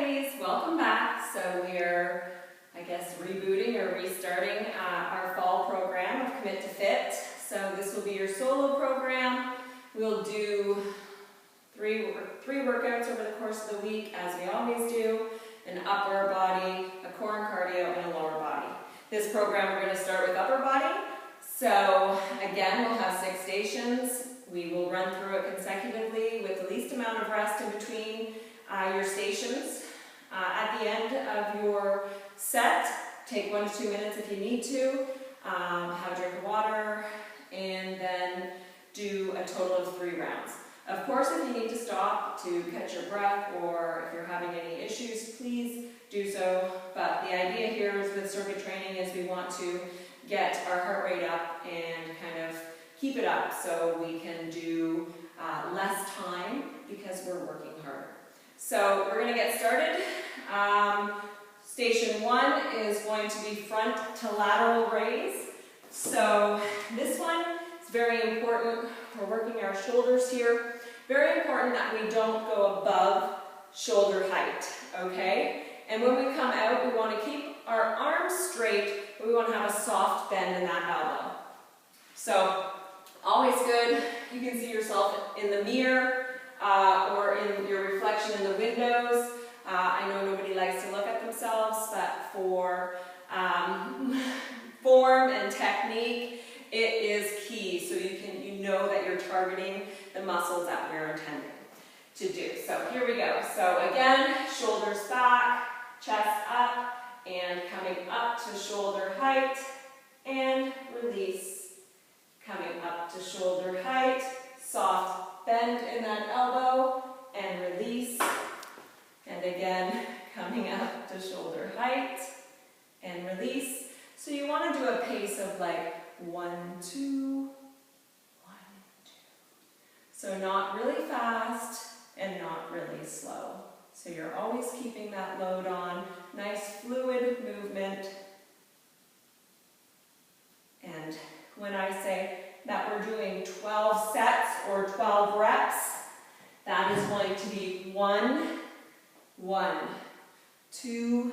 ladies, welcome back. So we're, I guess, rebooting or restarting our fall program of Commit2Fit. So this will be your solo program. We'll do three workouts over the course of the week, as we always do: an upper body, a core and cardio, and a lower body. This program we're going to start with upper body. So again, we'll have 6 stations. We will run through it consecutively with the least amount of rest in between your stations. At the end of your set, take 1 to 2 minutes if you need to, have a drink of water, and then do a total of 3 rounds. Of course, if you need to stop to catch your breath or if you're having any issues, please do so. But the idea here is with circuit training is we want to get our heart rate up and kind of keep it up so we can do less time because we're working harder. So we're going to get started. Station 1 is going to be front to lateral raise. So this one is very important. We're working our shoulders here. Very important that we don't go above shoulder height, okay? And when we come out, we want to keep our arms straight, but we want to have a soft bend in that elbow. So always good. You can see yourself in the mirror or in your reflection in the windows. I know nobody likes to look at themselves, but for form and technique, it is key. So you know that you're targeting the muscles that we're intending to do. So here we go. So again, shoulders back, chest up, and coming up to shoulder height, and release. Coming up to shoulder height, soft bend in that elbow, and release. And again, coming up to shoulder height, and release. So you want to do a pace of like 1, 2, 1, 2. So not really fast and not really slow. So you're always keeping that load on. Nice fluid movement. And when I say that we're doing 12 sets or 12 reps, that is going to be 1, 1, 2,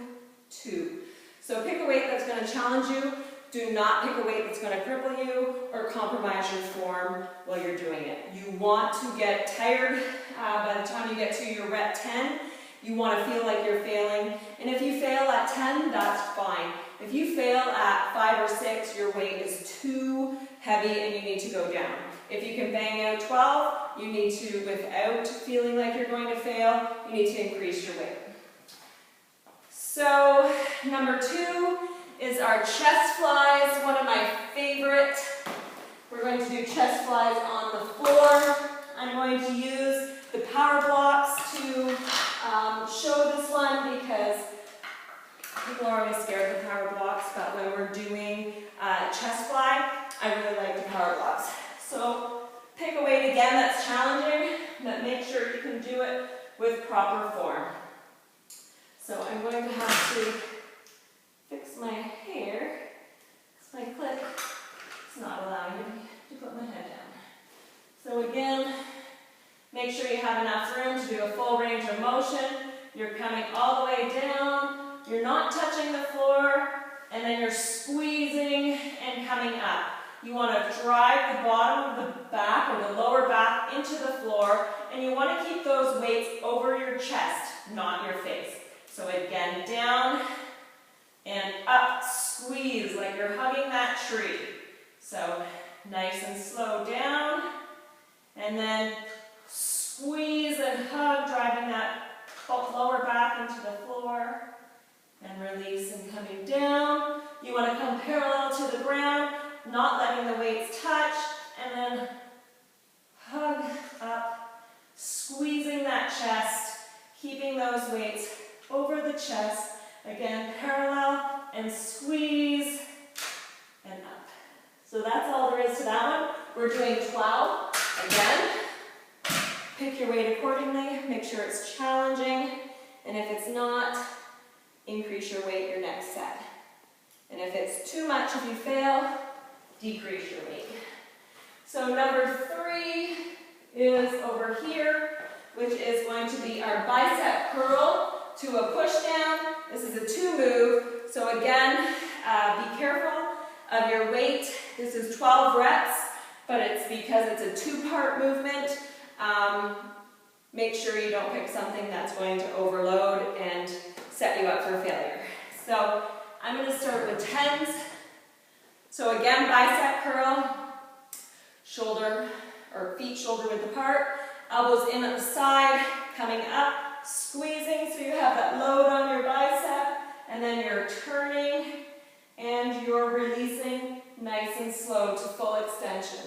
2. So pick a weight that's going to challenge you. Do not pick a weight that's going to cripple you or compromise your form while you're doing it. You want to get tired by the time you get to your rep 10. You want to feel like you're failing. And if you fail at 10, that's fine. If you fail at 5 or 6, your weight is too heavy and you need to go down. If you can bang out 12, you need to, without feeling like you're going to fail, you need to increase your weight. So number 2 is our chest flies, one of my favorite. We're going to do chest flies on the floor. I'm going to use the power blocks to show this one because people are always scared of the power blocks, but when we're doing chest fly, I really like the power blocks. So pick a weight again that's challenging, but make sure you can do it with proper form. So I'm going to have to fix my hair because my clip is not allowing me to put my head down. So again, make sure you have enough room to do a full range of motion. You're coming all the way down. You're not touching the floor, and then you're squeezing and coming up. You want to drive the bottom of the back or the lower back into the floor, and you want to keep those weights over your chest, not your face. So again, down and up, squeeze like you're hugging that tree. So nice and slow down, and then squeeze and hug, driving that lower back into the floor, and release and coming down. You want to come parallel to the ground, not letting the weights touch, and then hug up, squeezing that chest, keeping those weights over the chest. Again, parallel and squeeze and up. So that's all there is to that one. We're doing 12. Again, pick your weight accordingly. Make sure it's challenging. And if it's not, increase your weight your next set. And if it's too much, if you fail, decrease your weight. So number 3 is over here, which is going to be our bicep curl to a push down. This is a 2 move. So again, be careful of your weight. This is 12 reps, but it's because it's a 2-part movement. Make sure you don't pick something that's going to overload and set you up for failure. So I'm going to start with 10s. So again, bicep curl, shoulder or feet shoulder width apart, elbows in at the side, coming up, squeezing so you have that load on your bicep, and then you're turning and you're releasing nice and slow to full extension.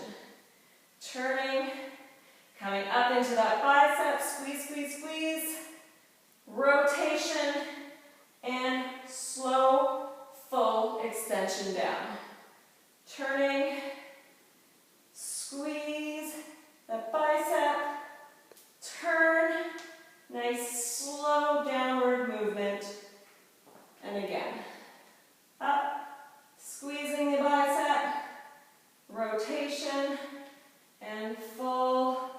Turning, coming up into that bicep, squeeze, squeeze, squeeze, rotation, and slow, full extension down. Turning, squeeze that bicep, turn, nice slow downward movement, and again, up, squeezing the bicep, rotation, and full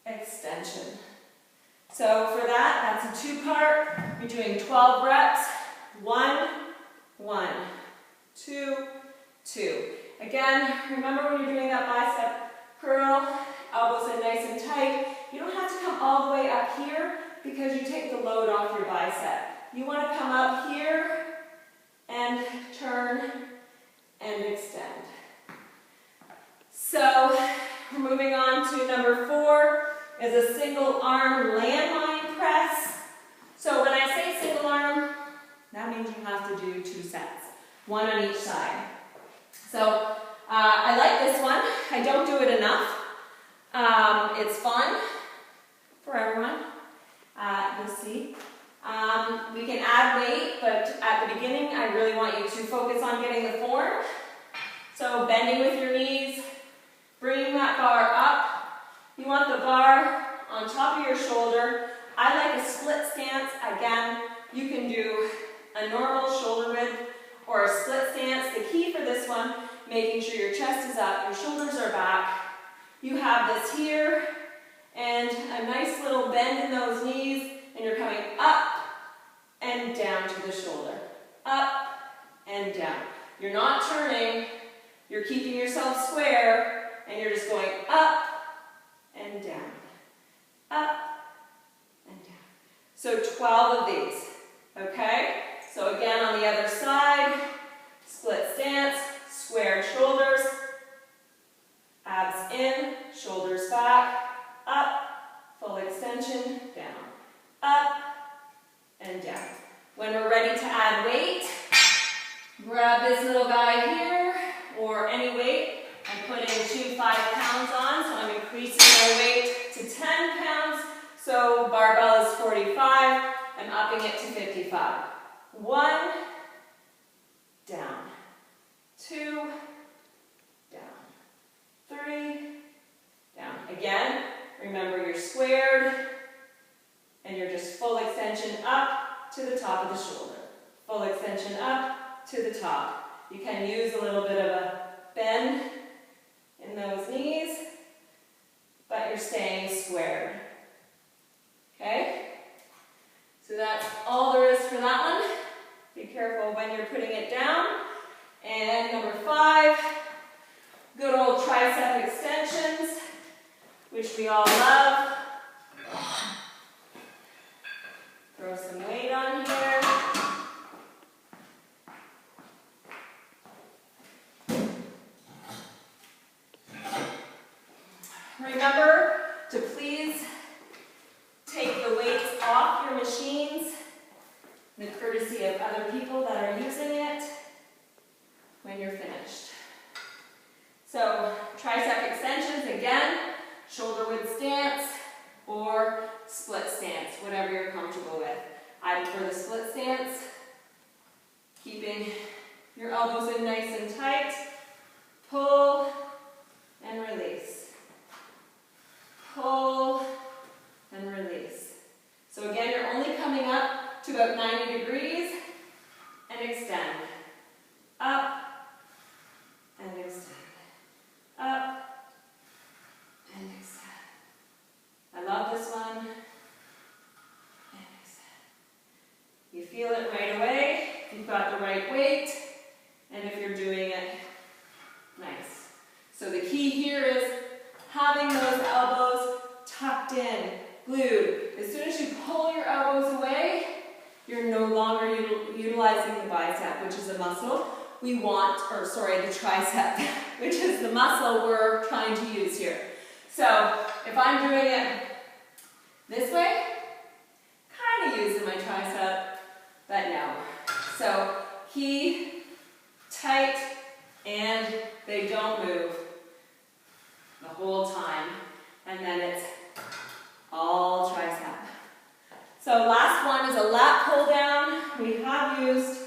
extension. So for that, that's a 2-part. You're doing 12 reps, 1, 1, 2, 2. Again, remember when you're doing that bicep curl, elbows in nice and tight. You don't have to come all the way up here because you take the load off your bicep. You want to come up here and turn and extend. So we're moving on to number 4 is a single arm landmine press. So when I say single arm, that means you have to do 2 sets, 1 on each side. So I like this one. I don't do it enough. It's fun for everyone. You'll see. We can add weight, but at the beginning, I really want you to focus on getting the form. So bending with your knees, bringing that bar up. You want the bar on top of your shoulder. I like a split stance. Again, you can do a normal shoulder width or a split stance. The key for this one, making sure your chest is up, your shoulders are back. You have this here, and a nice little bend in those knees, and you're coming up and down to the shoulder. Up and down. You're not turning, you're keeping yourself square, and you're just going up and down. Up and down. So 12 of these, okay? So again, on the other side, split stance, squared shoulders, abs in, shoulders back, up, full extension, down, up, and down. When we're ready to add weight, grab this little guy here, or any weight. I'm putting 2 5-pounds on, so I'm increasing my weight to 10 pounds. So barbell is 45, I'm upping it to 55. 1, down, 2, down, 3, down. Again, remember you're squared, and you're just full extension up to the top of the shoulder. Full extension up to the top. You can use a little bit of a bend in those knees, but you're staying squared. Okay? So that's all there is for that one. Be careful when you're putting it down. And number 5, good old tricep extensions, which we all love. Throw some weight on here. Remember to please take the weights off your machines, the courtesy of other people that are using it, when you're finished. So tricep extensions, again, shoulder width stance or split stance, whatever you're comfortable with. I prefer the split stance, keeping your elbows in nice and tight. Pull and release. Pull and release. So again, you're only coming up to about 90 degrees and extend. Up and extend. Up and extend. I love this one. And extend. feel it right away, if you've got the right weight, and if you're doing it nice. So the key here is having those elbows tucked in, glued. As soon as you pull your elbows away, you're no longer utilizing the bicep, which is a muscle we want, or sorry, the tricep, which is the muscle we're trying to use here. So if I'm doing it this way, kind of using my tricep, but no. So key, tight, and they don't move the whole time. And then it's all tricep. So last one is a lat pull down. We have used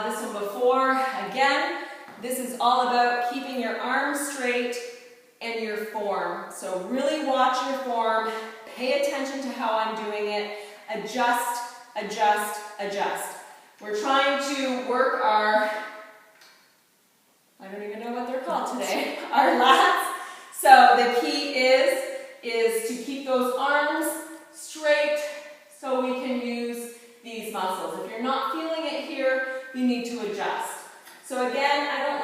this one before. Again, this is all about keeping your arms straight and your form. So really watch your form. Pay attention to how I'm doing it. Adjust, adjust, adjust. We're trying to work our, I don't even know what they're called today, our lats. So the key is to keep those arms straight so we can use these muscles. If you're not feeling it here, you need to adjust. So again, I don't